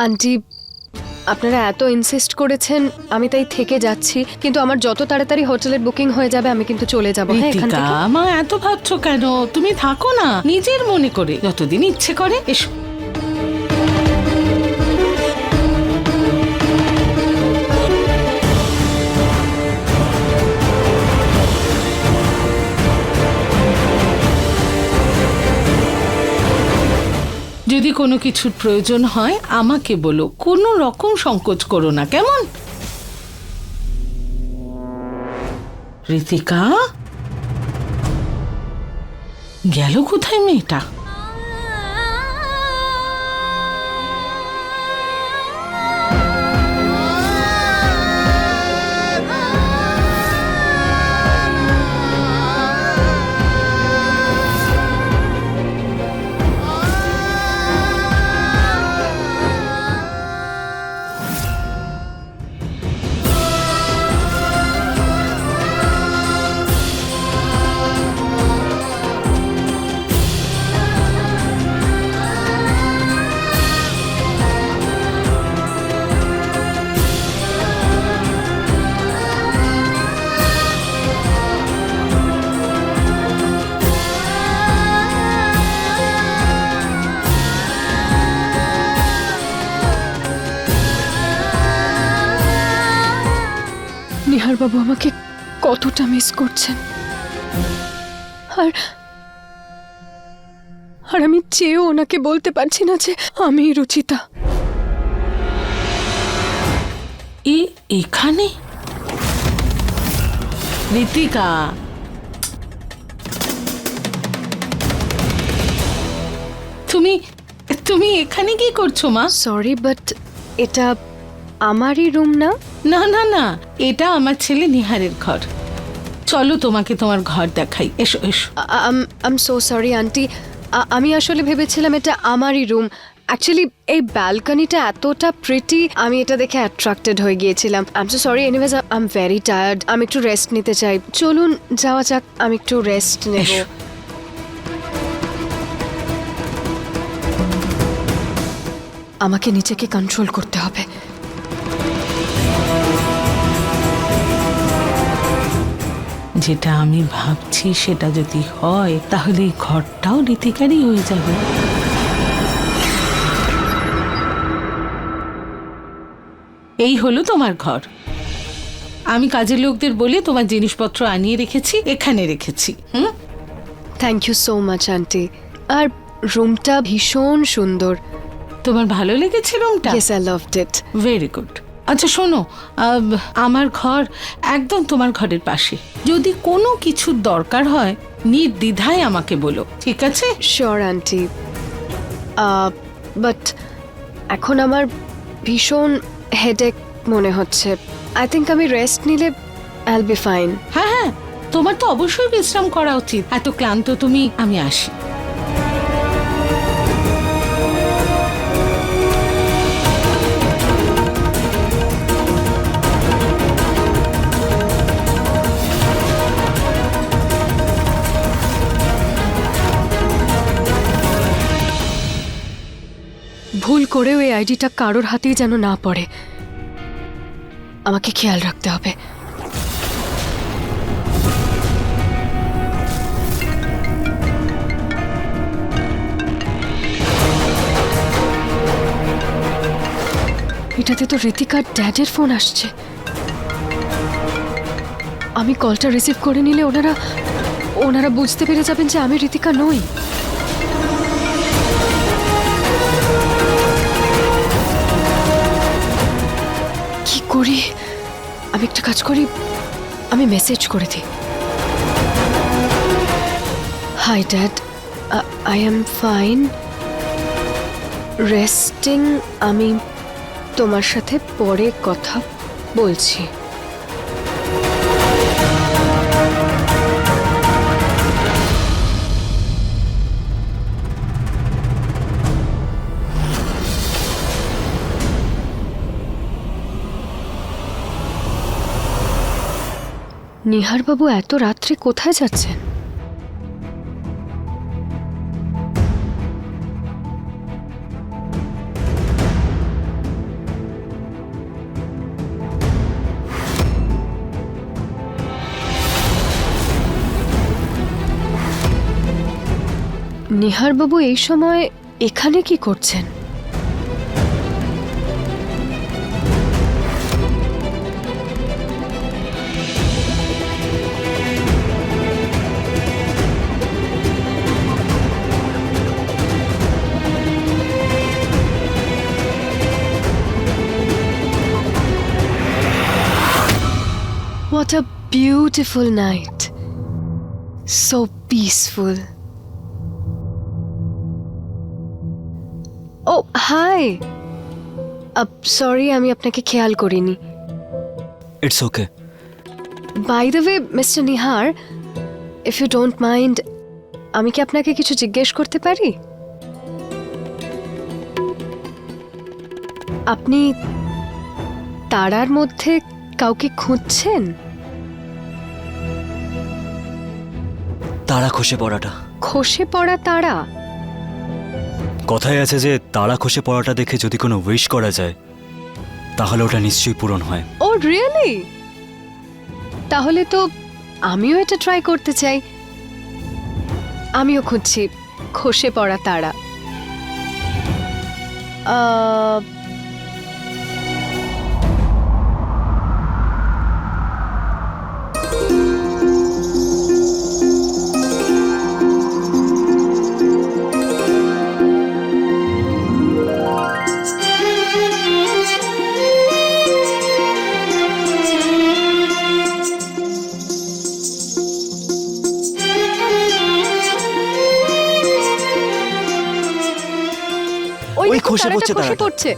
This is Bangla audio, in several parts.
আন্টি, আপনারা এত ইনসিস্ট করেছেন, আমি তাই থেকে যাচ্ছি। কিন্তু আমার যত তাড়াতাড়ি হোটেলের বুকিং হয়ে যাবে আমি কিন্তু চলে যাব। হ্যাঁ, এখান ঋতিকা, থেকে। মা এত ভাবছো কেন? তুমি থাকো না নিজের মনে করে, যতদিন ইচ্ছে করে এসো। যদি কোনো কিছুর প্রয়োজন হয় আমাকে বলো, কোনো রকম সংকোচ করো না, কেমন? ঋতিকা, গেল কোথায় মেয়েটা? নিহার বাবু আমাকে কতটা মিস করছেন, আর আর আমি চেয়েও ওনাকে বলতে পারছি না যে আমি রুচিতা। এখানে ঋতিকা, তুমি তুমি এখানে কি করছো মা? সরি, বাট এটা আমারই রুম না। না না না, এটা আমার ছেলে নিহারের ঘর। চলো তোমাকে তোমার ঘর দেখাই, এসো এসো। আম সো সরি আন্টি, আমি আসলে ভেবেছিলাম এটা আমারই রুম। অ্যাকচুয়ালি এই ব্যালকনিটা এতটা প্রিটি, আমি এটা দেখে অ্যাট্রাক্টেড হয়ে গিয়েছিলাম। I am so sorry. Anyways, I am very tired, আমি একটু রেস্ট নিতে চাই। চলুন যাওয়া যাক, আমি একটু রেস্ট নেব। এসো। আমাকে নিজেকে কন্ট্রোল করতে হবে। যেটা আমি ভাবছি সেটা যদি হয় তাহলে এই ঘরটাও ঋতিকারই হয়ে যাবে। এই হলো তোমার ঘর। আমি কাজের লোকদের বলে তোমার জিনিসপত্র আনিয়ে রেখেছি, এখানে রেখেছি। Thank you so much aunty. আর রুমটা ভীষণ সুন্দর। তোমার ভালো লেগেছে রুমটা? Yes, I loved it. Very good. আচ্ছা শোনো, আমার ঘর একদম তোমার ঘরের পাশে। যদি কোনো কিছুর দরকার হয় নির্দ্বিধায় আমাকে বলো, ঠিক আছে? Sure aunty. বাট এখন আমার ভীষণ হেডেক মনে হচ্ছে। আই থিঙ্ক আমি রেস্ট নিলে আই উইল বি ফাইন। হ্যাঁ হ্যাঁ, তোমার তো অবশ্যই বিশ্রাম করা উচিত, এত ক্লান্ত তুমি। আমি আসি। ভুল করেও এই আইডিটা কারোর হাতেই যেন না পড়ে, আমাকে খেয়াল রাখতে হবে। এটাতে তো ঋতিকার ড্যাডের ফোন আসছে। আমি কলটা রিসিভ করে নিলে ওনারা বুঝতে পেরে যাবেন যে আমি ঋতিকা নই। কি করি? আমি একটা কাজ করি, আমি মেসেজ করে দিই। Hi dad, I am fine, resting. আমি তোমার সাথে পরে কথা বলছি। নিহারবাবু এত রাত্রে কোথায় যাচ্ছেন? নিহার বাবু এই সময় এখানে কি করছেন? What a beautiful night. So peaceful. Oh, hi. Sorry, আমি আপনাকে খেয়াল করিনি। It's okay. By the way, Mr. Nihar, if you don't mind, আমি কি আপনাকে কিছু জিজ্ঞেস করতে পারি? আপনি তারার মধ্যে কাউকে খুঁজছেন? তারা খসে পড়াটা। খসে পড়া তারা? কথায় আছে যে তারা খসে পড়াটা দেখে যদি কোনো উইশ করা যায় তাহলে ওটা নিশ্চয়ই পূরণ হয়। ও রিয়েলি? তাহলে তো আমিও এটা ট্রাই করতে চাই। আমিও খুঁজছি খসে পড়া তারা। ওই দেখুন, খসে তারাটা পড়ছে খসে তারাটা। পড়ছে।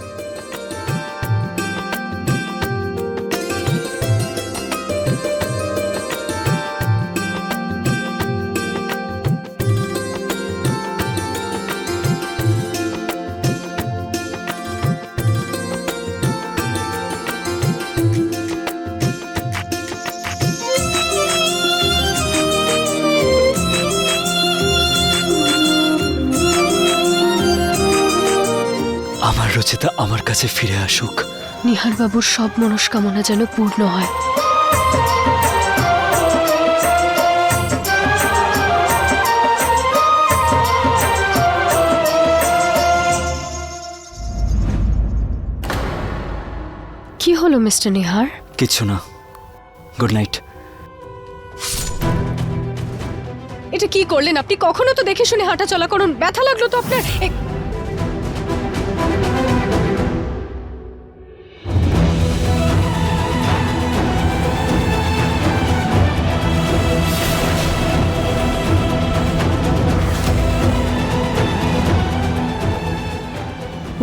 আমার রচিতা আমার কাছে ফিরে আসুক। নিহার বাবুর সব মনস্কামনা যেন পূর্ণ হয়। কি হলো মিস্টার নিহার? কিচ্ছু না, গুড নাইট। এটা কি করলেন আপনি? কখনো তো দেখে শুনে হাঁটা চলা করুন। ব্যথা লাগলো তো আপনার?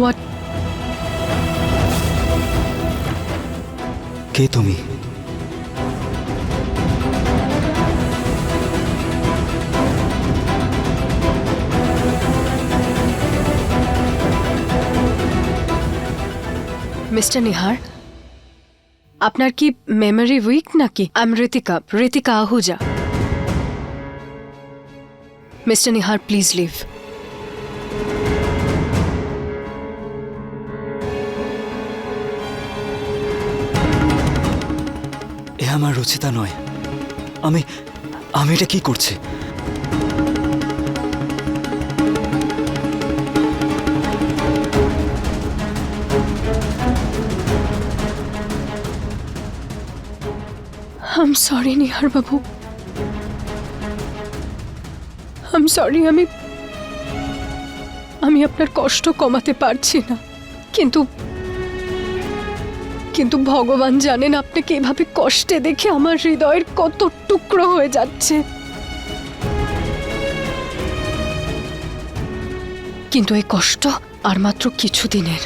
What? কে তুমি? মিস্টার নিহার, আপনার কি মেমোরি উইক নাকি? I am Ritika Ahuja. Mister Nihar, please leave. এ আমার রচিতা নয়। আমি আমি এটা কি করছি? I am sorry Nihar Babu, I am sorry. আমি আপনার কষ্ট কমাতে পারছি না, কিন্তু কিন্তু ভগবান জানেন আপনাকে এভাবে কষ্টে দেখে আমার হৃদয়ের কত টুকরো হয়ে যাচ্ছে। কিন্তু এই কষ্ট আর মাত্র কিছুদিনের।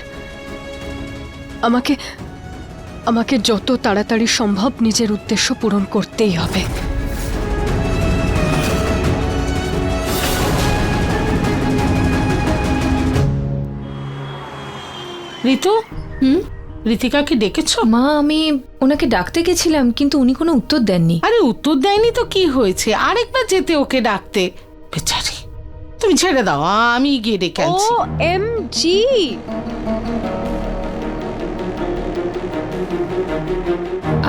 আমাকে যত তাড়াতাড়ি সম্ভব নিজের উদ্দেশ্য পূরণ করতেই হবে। ঋতু, ঋতিকাকে ডেকেছো? মা, আমি ওনাকে ডাকতে গেছিলাম কিন্তু উনি কোনো উত্তর দেননি। আরে উত্তর দেয়নি তো কি হয়েছে, আরেকবার যেতে ওকে ডাকতে। বেচারি, তুমি ছেড়ে দাও, আমি গিয়ে ডেকে আনছি। OMG!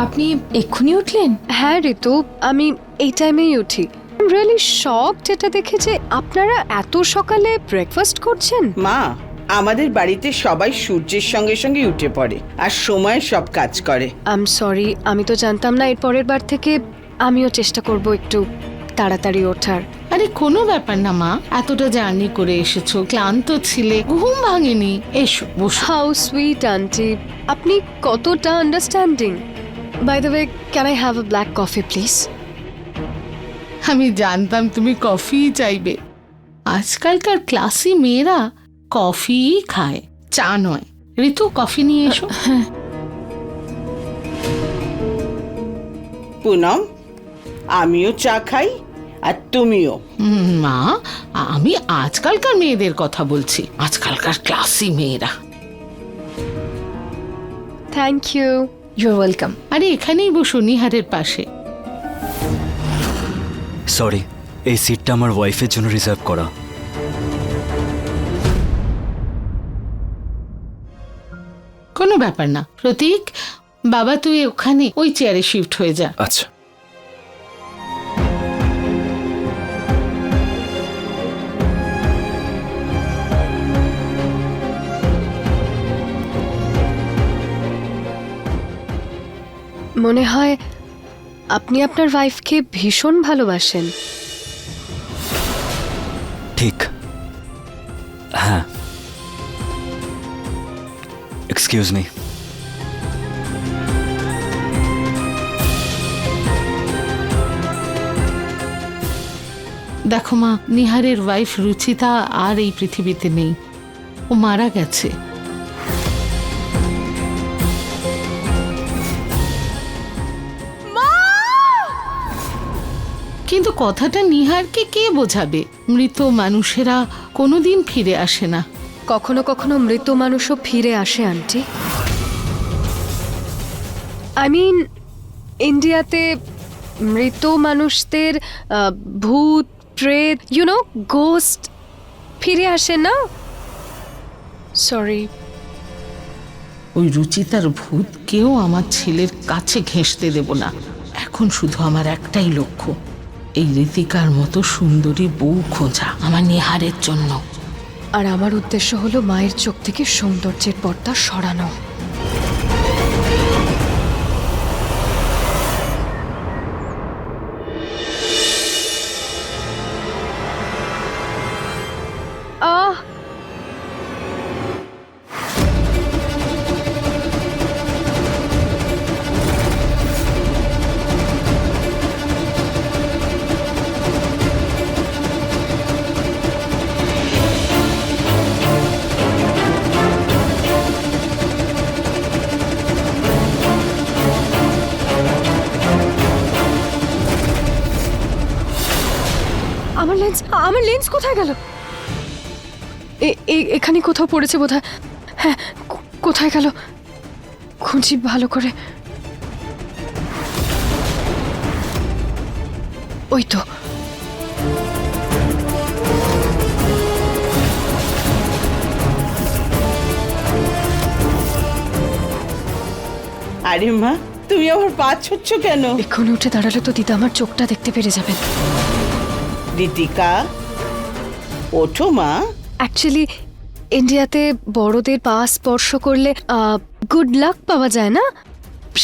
আপনি এক্ষুনি উঠলেন? হ্যাঁ ঋতু, আমি এই টাইমেই উঠি। রিয়েলি শকড এটা দেখে যে আপনারা এত সকালে ব্রেকফাস্ট করছেন। মা, আমাদের বাড়িতে সবাই সূর্যের সঙ্গে সঙ্গে উঠে পড়ে আর সময় সব কাজ করে। আই এম সরি, আমি তো জানতাম না। এর পরের বার থেকে আমিও চেষ্টা করব একটু তাড়াতাড়ি ওঠার। আরে কোনো ব্যাপার না মা, এতটা জার্নি করে এসেছো, ক্লান্ত ছিলে, ঘুম ভাঙেনি। এসো বসো। হাউ সুইট আন্টি, আপনি কতটা understanding. By the way, can I have a black coffee please? আমি জানতাম তুমি কফি চাইবে। আজকালকার ক্লাসি মেয়েরা কফি খায়, চা নয়। ঋতু, কফি নিয়ে এসো। পুনম, আমিও চা খাই আর তুমিও। মা, আমি আজকালকার মেয়েদের কথা বলছি, আজকালকার ক্লাসি মেয়েরা। Thank you. You're welcome. আরে এখানেই বসো, নিহারের পাশে। সরি, এই সিটটা আমার ওয়াইফের জন্য রিজার্ভ করা। কোনো ব্যাপার না। প্রতীক, বাবা তুই ওখানে ওই চেয়ারে শিফট হয়ে যা। আচ্ছা। মনে হয় আপনি আপনার ওয়াইফকে ভীষণ ভালোবাসেন। ঠিক, হ্যাঁ। Excuse me. দেখো মা, নিহারের ওয়াইফ রুচিতা আর এই পৃথিবীতে নেই, ও মারা গেছে। কিন্তু কথাটা নিহারকে কে বোঝাবে? মৃত মানুষেরা কোনোদিন ফিরে আসে না। কখনো কখনো মৃত মানুষও ফিরে আসে আন্টি। আই মিন, ইন্ডিয়াতে মৃত মানুষদের ভূত, প্রেত, ইউনো, গোস্ট ফিরে আসে না। সরি। ওই রুচিতার ভূতকেও আমার ছেলের কাছে ঘেঁষতে দেব না। এখন শুধু আমার একটাই লক্ষ্য, এই ঋতিকার মতো সুন্দরী বউ খোঁজা আমার নিহারের জন্য। আর আমার উদ্দেশ্য হলো মায়ের চোখ থেকে সৌন্দর্যের পর্দা সরানো। আহ, আমার লেন্স কোথায় গেল? এখানে কোথাও পড়েছে বোধহয়। হ্যাঁ, কোথায় গেল খুঁজি ভালো করে। ওই তো। আরে মা, তুমি আবার পা ছুটছ কেন? এক্ষুনি উঠে দাঁড়ালে তো দিদা আমার চোখটা দেখতে পেরে যাবেন। ঋতিকা, ওঠো মা। অ্যাকচুয়ালি ইন্ডিয়াতে বড়দের পা স্পর্শ করলে গুড লাক পাওয়া যায় না,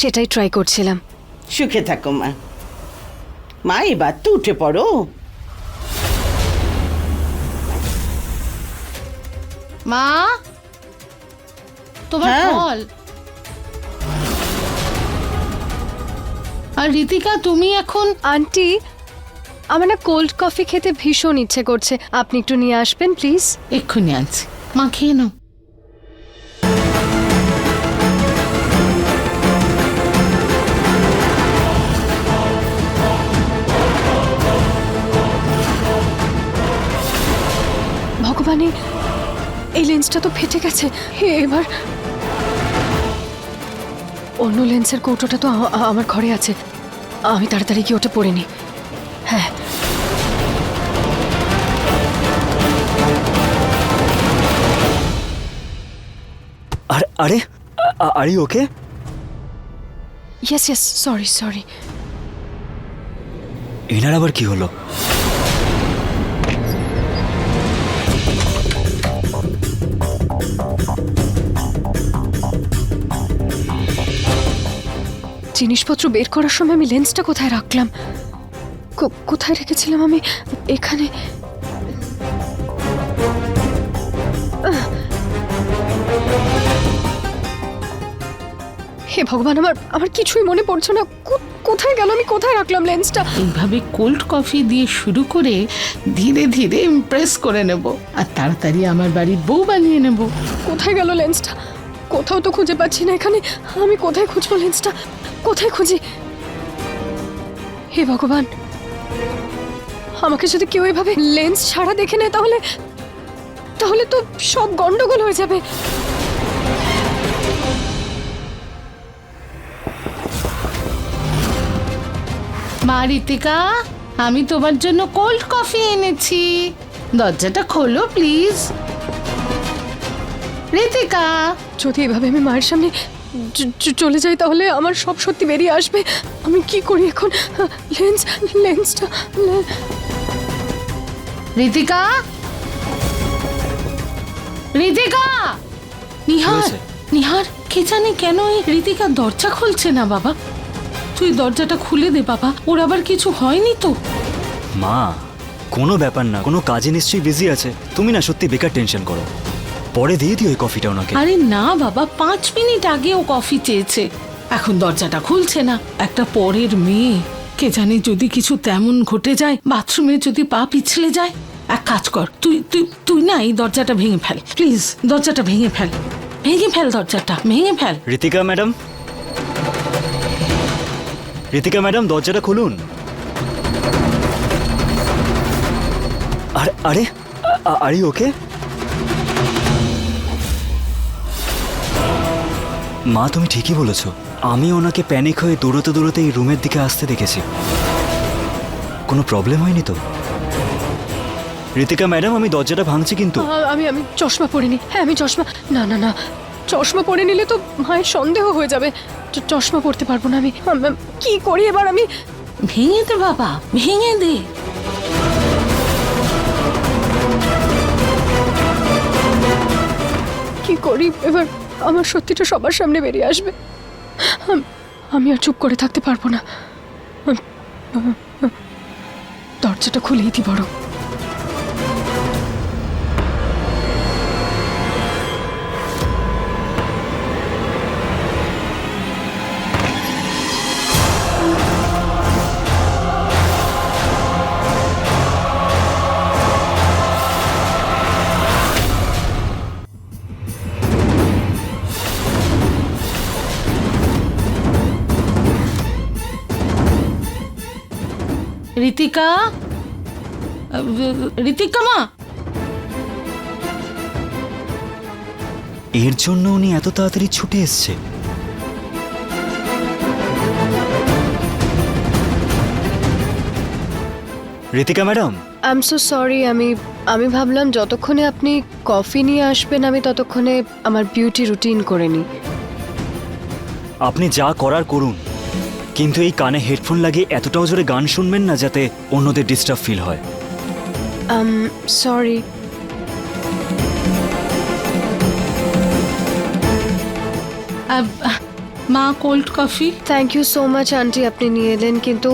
সেটাই ট্রাই করছিলাম। সুখে থাকো মা। মা, এবার তো উঠে পড়ো। মা, তোমার হ্যাঁ। ফল। আর ঋতিকা, তুমি এখন? আন্টি, আমার না কোল্ড কফি খেতে ভীষণ ইচ্ছে করছে, আপনি একটু নিয়ে আসবেন প্লিজ? এক্ষুনি আনছি। মা, খেয়ে নাও। ভগবানে, এই লেন্সটা তো ফেটে গেছে। এবার অন্য লেন্সের কৌটোটা তো আমার ঘরে আছে, আমি তাড়াতাড়ি গিয়ে ওটা পরে নি। হ্যাঁ, আরে আরে okay? Yes yes, sorry sorry. এনার আবার কি হলো? জিনিসপত্র বের করার সময় আমি লেন্সটা কোথায় রাখলাম? কোথায় রেখেছিলাম আমি? এখানে। হে ভগবান, আমার কিছুই মনে পড়ছে না। কোথায় গেল? আমি কোথায় রাখলাম লেন্সটা? এইভাবে কোল্ড কফি দিয়ে শুরু করে ধীরে ধীরে ইমপ্রেস করে নেব আর তাড়াতাড়ি আমার বাড়ির বউ বানিয়ে নেব। কোথায় গেল লেন্সটা? কোথাও তো খুঁজে পাচ্ছি না এখানে। আমি কোথায় খুঁজবো লেন্সটা? কোথায় খুঁজি? হে ভগবান, আমাকে যদি কেউ এভাবে লেন্স ছাড়া দেখে নেয় তাহলে তো সব গন্ডগোল হয়ে যাবে। মা ঋতিকা, আমি তোমার জন্য কোল্ড কফি এনেছি, দরজাটা খোলো প্লিজ। ঋতিকা, যদি এভাবে আমি মায়ের সামনে চলে যাই তাহলে আমার সব সত্যি বেরিয়ে আসবে। আমি কি করি এখন? লেন্সটা। ঋতিকা, ঋতিকা, নিহার, হয়েছে? নিহার, কে জানে কেন এই ঋতিকা দরজা খুলছে না। বাবা, তুই দরজাটা খুলে দে বাবা, ওর আবার কিছু হয়নি তো? মা, কোনো ব্যাপার না, কোনো কাজে নিশ্চয়ই বিজি আছে। তুমি না সত্যি বেকার টেনশন করো, পরে দিয়ে দিও এই কফিটা ওনাকে। আরে না বাবা, 5 মিনিট আগে ও কফি চেয়েছে, এখন দরজাটা খুলছে না। একটা পরের মেয়ে, কে জানে যদি কিছু তেমন ঘটে যায়, বাথরুমে যদি পা পিছলে যায়। এক কাজ কর, তুই তুই তুই না এই দরজাটা ভেঙে ফেল প্লিজ, দরজাটা ভেঙে ফেল, ভেঙে ফেল, দরজাটা ভেঙে fail. Ritika madam, Ritika madam, দরজাটা খুলুন। আরে আরে ওকে? মা, তুমি ঠিকই বলেছো, আমি ওনাকে প্যানিক হয়ে দৌড়তে দৌড়তে এই রুমের দিকে আসতে দেখেছি। কোনো প্রবলেম হয়নি তো? ঋতিকা ম্যাডাম, আমি দরজাটা ভাঙছি কিন্তু। আমি চশমা পরিনি। হ্যাঁ, আমি চশমা। না, চশমা পরে নিলে তো মায়ের সন্দেহ হয়ে যাবে। চশমা পরতে পারবো না আমি। কি করি এবার আমি? ভেঙে দে বাবা, ভেঙে দে। কি করি এবার? আমার সত্যিটা সবার সামনে বেরিয়ে আসবে। আমি আর চুপ করে থাকতে পারবো না। দরজাটা খুলেই দি বড়। ঋতিকা, ঋতিকা মা। এর জন্য উনি এত তাড়াতাড়ি ছুটে এসছে? Ritika madam, I am so sorry. আমি ভাবলাম যতক্ষণে আপনি কফি নিয়ে আসবেন আমি ততক্ষণে আমার বিউটি রুটিন করে নিই। আপনি যা করার করুন, কিন্তু এই কানে হেডফোন লাগিয়ে এতটাও জোরে গান শুনবেন না যাতে অন্যদের ডিস্টার্ব ফিল হয়। সরি। মা, cold coffee. Thank you so much aunty, আপনি নিয়ে এলেন, কিন্তু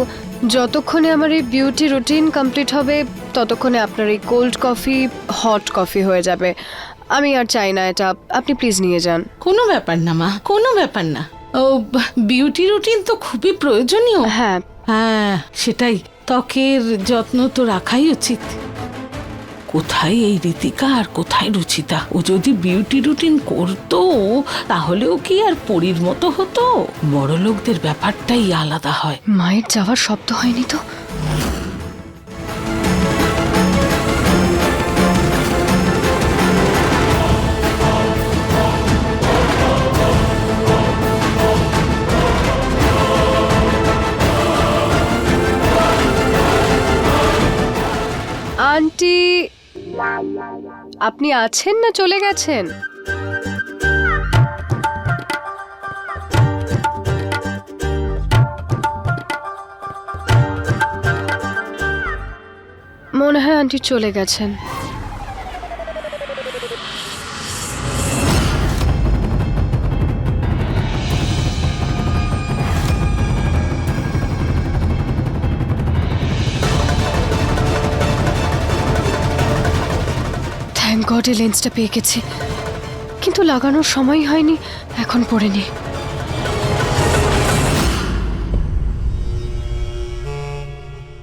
যতক্ষণে আমার এই বিউটি রুটিন কমপ্লিট হবে ততক্ষণে আপনার এই কোল্ড কফি হট কফি হয়ে যাবে। আমি আর চাই না এটা। আপনি প্লিজ নিয়ে যান। কোনো ব্যাপার না মা, কোনো ব্যাপার না। ও, বিউটি রুটিন তো খুবই প্রয়োজনীয়। হ্যাঁ, হ্যাঁ, সেটাই, ত্বকের যত্ন তো রাখাই উচিত। কোথায় এই ঋতিকা আর কোথায় রুচিতা? ও যদি বিউটি রুটিন করতো তাহলেও কি আর পরীর মতো হতো? বড় লোকদের ব্যাপারটাই আলাদা হয়। মায়ের যাওয়ার শব্দ হয়নি তো? আন্টি, আপনি আছেন না চলে গেছেন? মনে হয় আন্টি চলে গেছেন। গড এই লেন্সটা পেয়ে গেছি, কিন্তু লাগানোর সময় হয়নি, এখন পরে নি।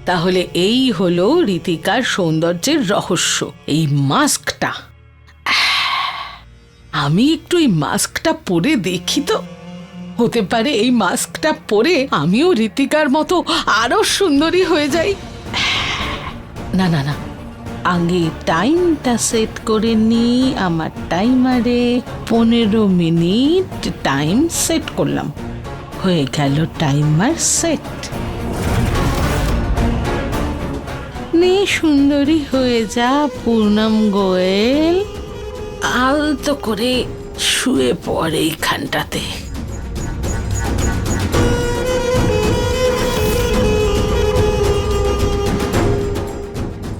তাহলে এই হলো ঋতিকার সৌন্দর্যের রহস্য, এই মাস্কটা। আমি একটু এই মাস্কটা পরে দেখি তো, হতে পারে এই মাস্কটা পরে আমিও ঋতিকার মতো আরো সুন্দরী হয়ে যাই। না না না, আগে টাইমটা সেট করে নি আমার টাইমারে। 15 মিনিট টাইম সেট করলাম, হয়ে গেল টাইমার সেট। নে সুন্দরী হয়ে যা পূর্ণম গোয়েল, আলতো করে শুয়ে পড়ে এইখানটাতে।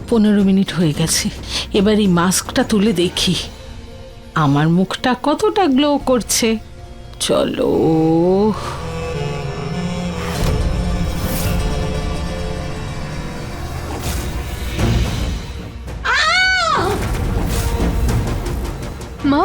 15 মিনিট হয়ে গেছে, এবার এই মাস্কটা তুলে দেখি আমার মুখটা কতটা গ্লো করছে। চলো। মা